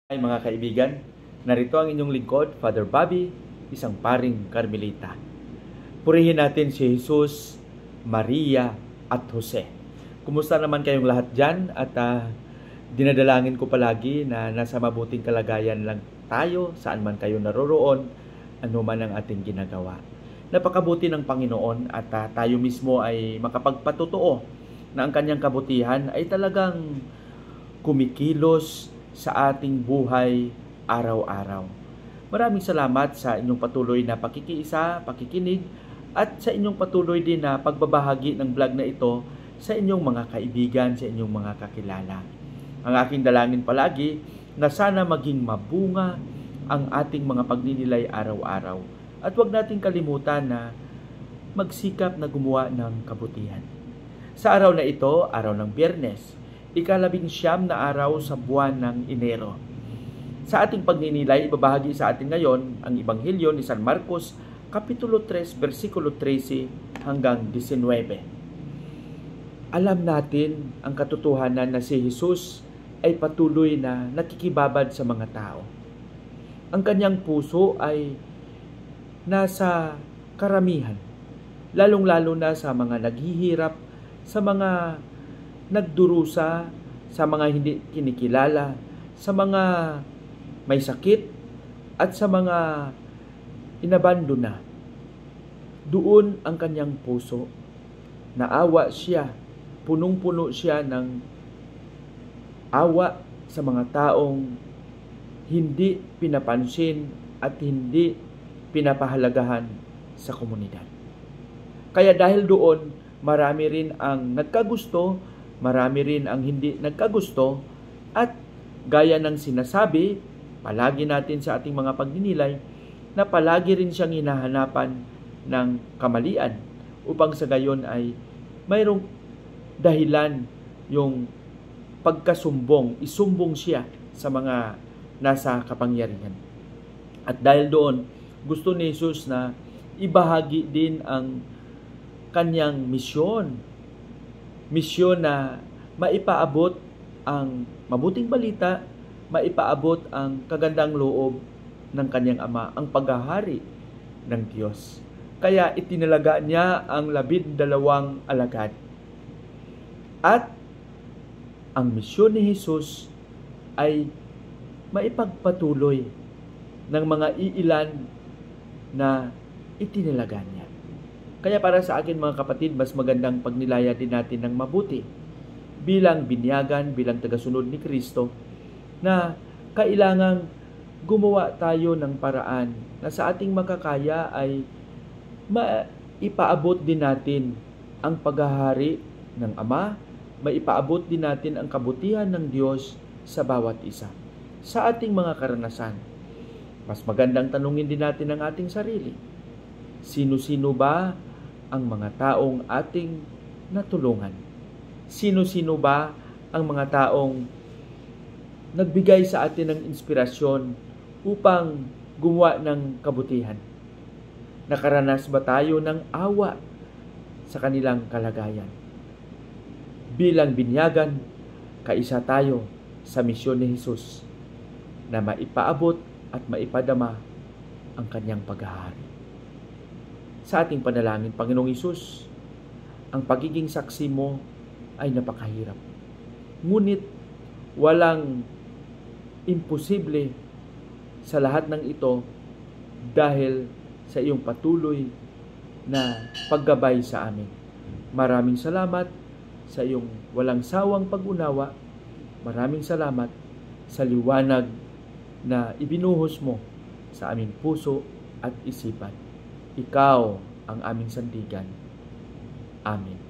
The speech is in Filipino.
Ay mga kaibigan, narito ang inyong lingkod, Father Bobby, isang paring Karmelita. Purihin natin si Jesus, Maria at Jose. Kumusta naman kayong lahat dyan? At dinadalangin ko palagi na nasa mabuting kalagayan lang tayo, saan man kayo naroroon, ano man ang ating ginagawa. Napakabuti ng Panginoon at tayo mismo ay makapagpatotoo na ang kanyang kabutihan ay talagang kumikilos sa ating buhay araw-araw. Maraming salamat sa inyong patuloy na pakikiisa, pakikinig, at sa inyong patuloy din na pagbabahagi ng vlog na ito sa inyong mga kaibigan, sa inyong mga kakilala. Ang aking dalangin palagi na sana maging mabunga ang ating mga pagninilay araw-araw. At huwag nating kalimutan na magsikap na gumawa ng kabutihan. Sa araw na ito, araw ng Biyernes, ika-19 na araw sa buwan ng Enero. Sa ating pagninilay, ibabahagi sa atin ngayon ang Ebanghelyo ni San Marcos, Kapitulo 3, versikulo 13 hanggang 19. Alam natin ang katotohanan na si Jesus ay patuloy na nakikibabad sa mga tao. Ang kanyang puso ay nasa karamihan, lalong-lalo na sa mga naghihirap, sa mga nagdurusa, sa mga hindi kinikilala, sa mga may sakit, at sa mga inabandona. Doon ang kanyang puso. Naawa siya, punong-puno siya ng awa sa mga taong hindi pinapansin at hindi pinapahalagahan sa komunidad. Kaya dahil doon, marami rin ang nagkagusto, marami rin ang hindi nagkagusto, at gaya ng sinasabi, palagi natin sa ating mga pagninilay, na palagi rin siyang hinahanapan ng kamalian upang sa gayon ay mayroong dahilan yung pagkasumbong, isumbong siya sa mga nasa kapangyarihan. At dahil doon, gusto ni Jesus na ibahagi din ang kanyang misyon na maipaabot ang mabuting balita, maipaabot ang kagandang loob ng kanyang Ama, ang paghahari ng Diyos. Kaya itinalaga niya ang 12 alagad. At ang misyon ni Jesus ay maipagpatuloy ng mga iilan na itinalaga niya. Kaya para sa akin mga kapatid, mas magandang pagnilaya din natin ng mabuti bilang binyagan, bilang tagasunod ni Kristo, na kailangang gumawa tayo ng paraan na sa ating makakaya ay maipaabot din natin ang paghahari ng Ama, maipaabot din natin ang kabutihan ng Diyos sa bawat isa. Sa ating mga karanasan, mas magandang tanungin din natin ang ating sarili. Sino-sino ba ang mga taong ating natulungan? Sino-sino ba ang mga taong nagbigay sa atin ng inspirasyon upang gumawa ng kabutihan? Nakaranas ba tayo ng awa sa kanilang kalagayan? Bilang binyagan, kaisa tayo sa misyon ni Jesus na maipaabot at maipadama ang kanyang paghahari. Sa ating panalangin, Panginoong Hesus, ang pagiging saksi mo ay napakahirap. Ngunit walang imposible sa lahat ng ito dahil sa iyong patuloy na paggabay sa amin. Maraming salamat sa iyong walang sawang pag-unawa. Maraming salamat sa liwanag na ibinuhos mo sa aming puso at isipan. Ikaw ang aming sandigan. Amen.